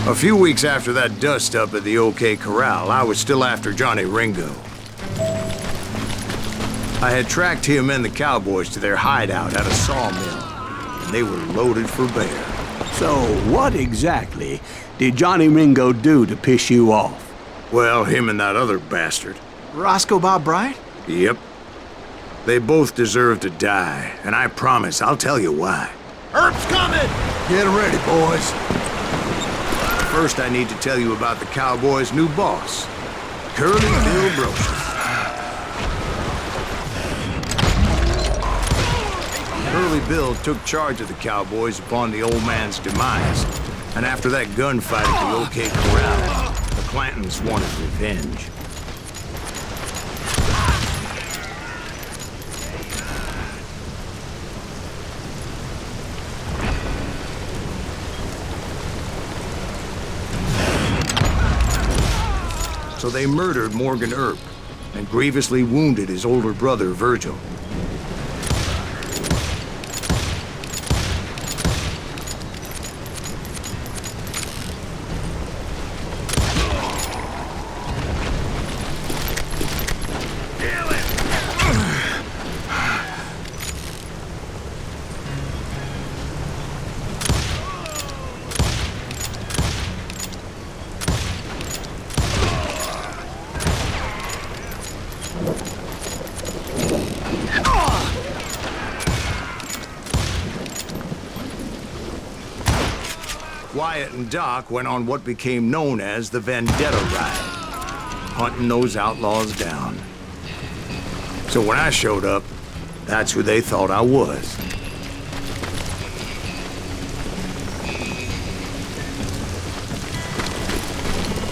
A few weeks after that dust-up at the OK Corral, I was still after Johnny Ringo. I had tracked him and the cowboys to their hideout at a sawmill, and they were loaded for bear. So, what exactly did Johnny Ringo do to piss you off? Well, him and that other bastard. Roscoe Bob Bryant? Yep. They both deserve to die, and I promise I'll tell you why. Earp's coming! Get ready, boys. First, I need to tell you about the Cowboys' new boss, Curly Bill Brocious. Curly Bill took charge of the Cowboys upon the old man's demise, and after that gunfight at the OK Corral, the Clantons wanted revenge. So they murdered Morgan Earp and grievously wounded his older brother, Virgil. Wyatt and Doc went on what became known as the Vendetta Ride, hunting those outlaws down. So when I showed up, that's who they thought I was.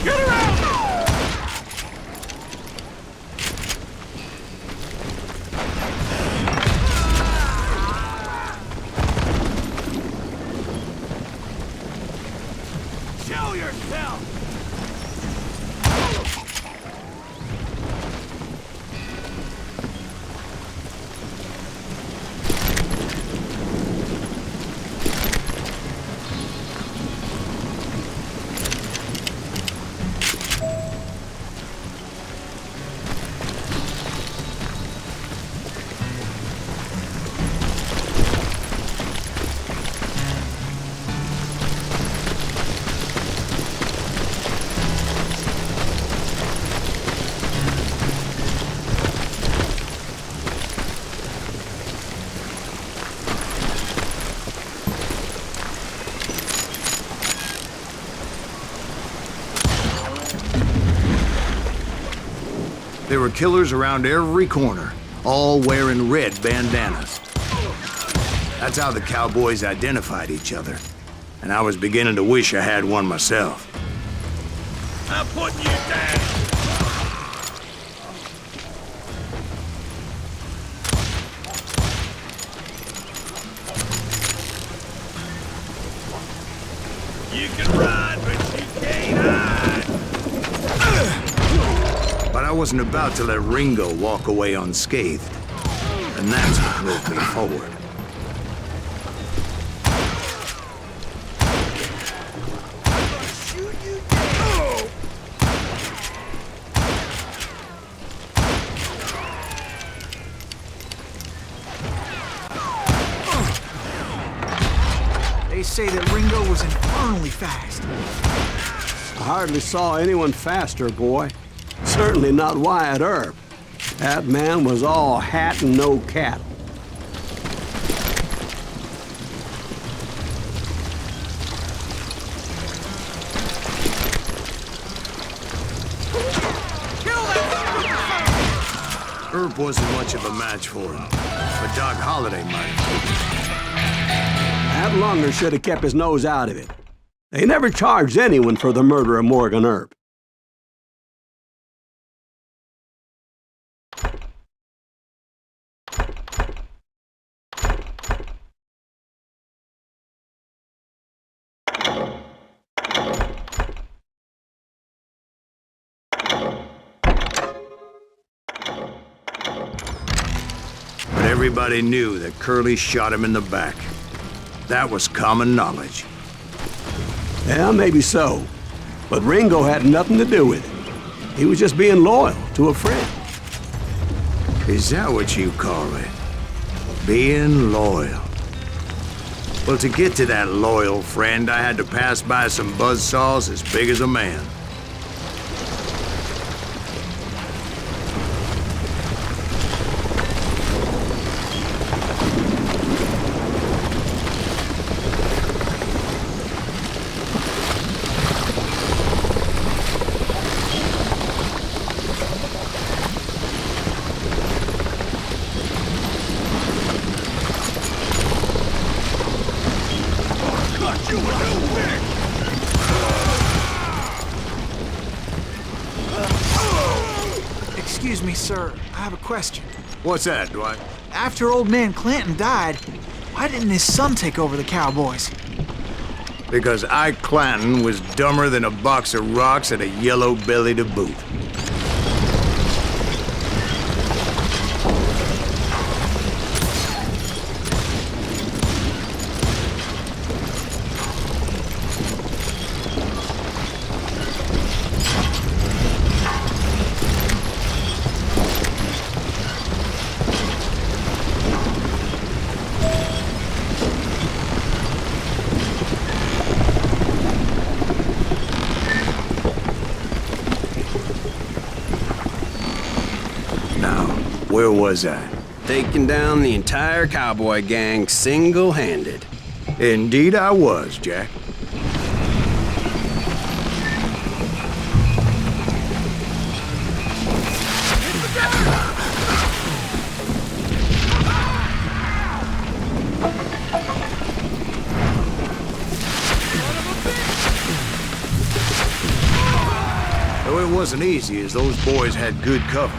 Get around! Show yourself! There were killers around every corner, all wearing red bandanas. That's how the cowboys identified each other, and I was beginning to wish I had one myself. I'm putting you down! You can run, but you can't hide! But I wasn't about to let Ringo walk away unscathed, and that's what drove me forward. They say that Ringo was infernally fast. I hardly saw anyone faster, boy. Certainly not Wyatt Earp. That man was all hat and no cattle. Earp wasn't much of a match for him, but Doc Holliday might have. That lunger should have kept his nose out of it. They never charged anyone for the murder of Morgan Earp. But everybody knew that Curly shot him in the back. That was common knowledge. Yeah, maybe so. But Ringo had nothing to do with it. He was just being loyal to a friend. Is that what you call it? Being loyal? Well, to get to that loyal friend, I had to pass by some buzzsaws as big as a man. Excuse me, sir. I have a question. What's that, Dwight? After old man Clanton died, why didn't his son take over the cowboys? Because Ike Clanton was dumber than a box of rocks and a yellow belly to boot. Where was I? Taking down the entire cowboy gang single-handed. Indeed I was, Jack. Though it wasn't easy, as those boys had good cover.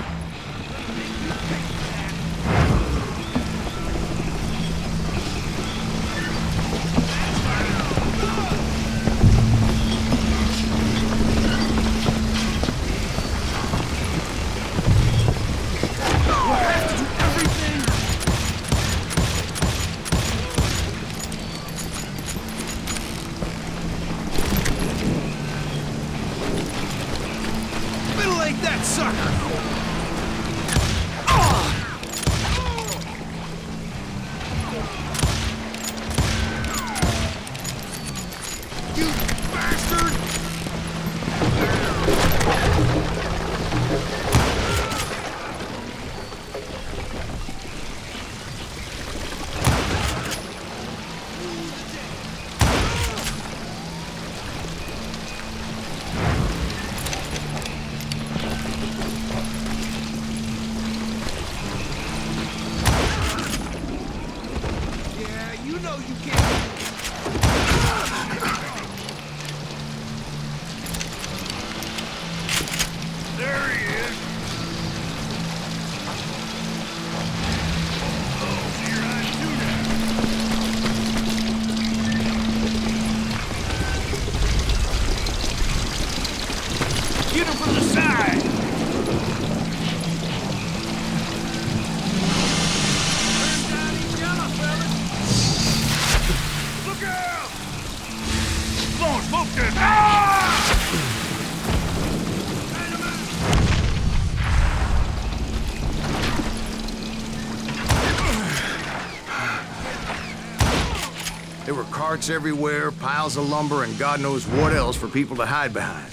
There were carts everywhere, piles of lumber, and God knows what else for people to hide behind.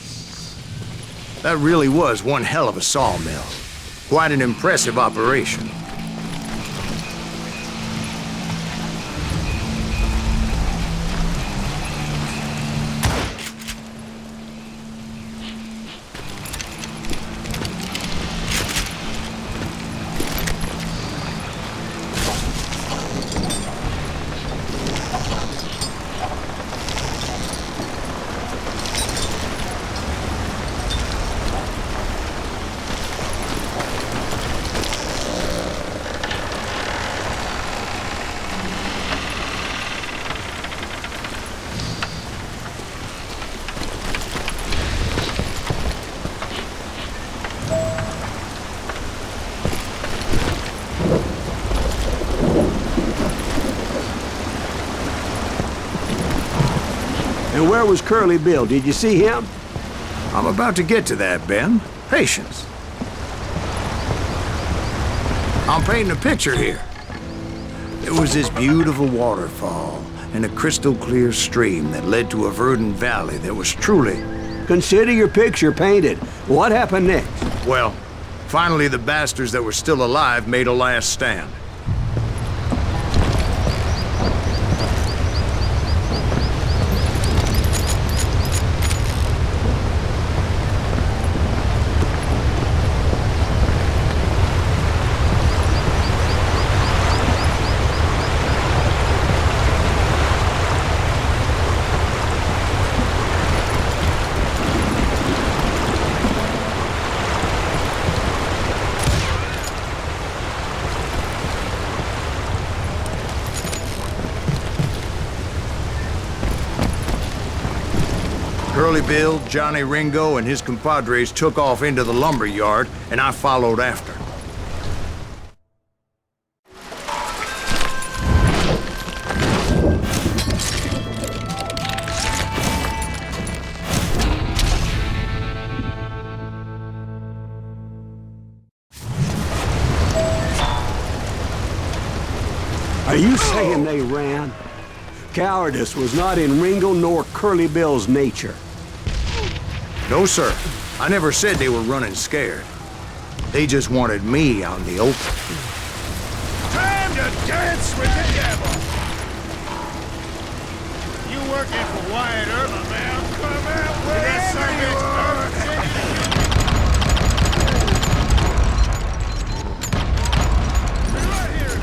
That really was one hell of a sawmill. Quite an impressive operation. And where was Curly Bill? Did you see him? I'm about to get to that, Ben. Patience. I'm painting a picture here. There was this beautiful waterfall and a crystal clear stream that led to a verdant valley that was truly... Consider your picture painted. What happened next? Well, finally the bastards that were still alive made a last stand. Curly Bill, Johnny Ringo, and his compadres took off into the lumber yard, and I followed after. Are you saying they ran? Cowardice was not in Ringo nor Curly Bill's nature. No, sir. I never said they were running scared. They just wanted me out in the open. Time to dance with the devil! You working for Wyatt Earp, my man? Come out wherever you are! Right here,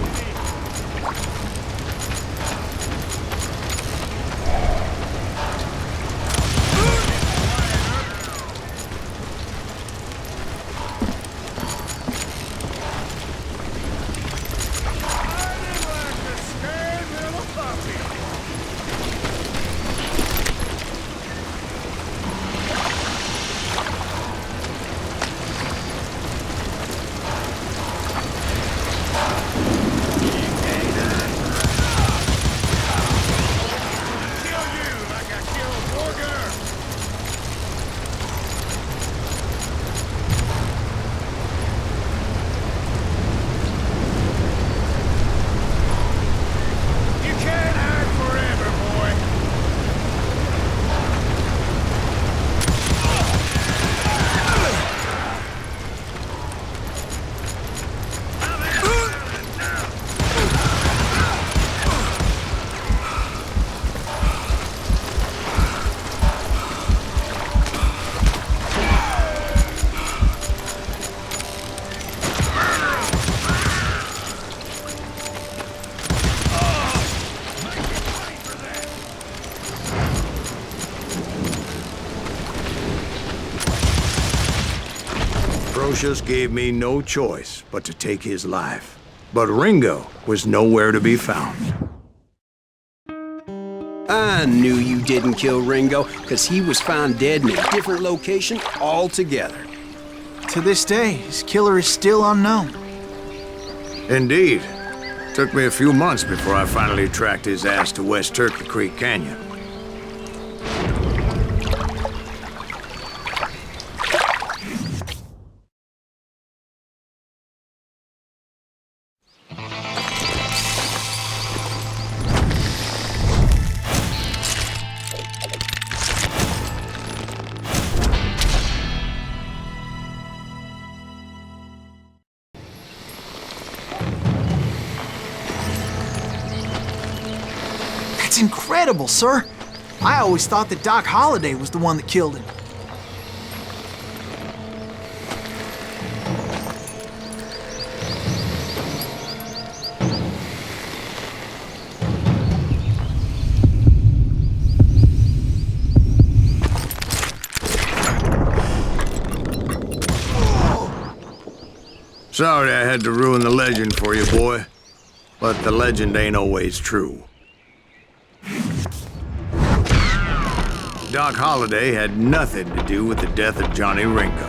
Brocious gave me no choice but to take his life. But Ringo was nowhere to be found. I knew you didn't kill Ringo, because he was found dead in a different location altogether. To this day, his killer is still unknown. Indeed. Took me a few months before I finally tracked his ass to West Turkey Creek Canyon. That's incredible, sir. I always thought that Doc Holliday was the one that killed him. Sorry I had to ruin the legend for you, boy. But the legend ain't always true. Doc Holliday had nothing to do with the death of Johnny Ringo.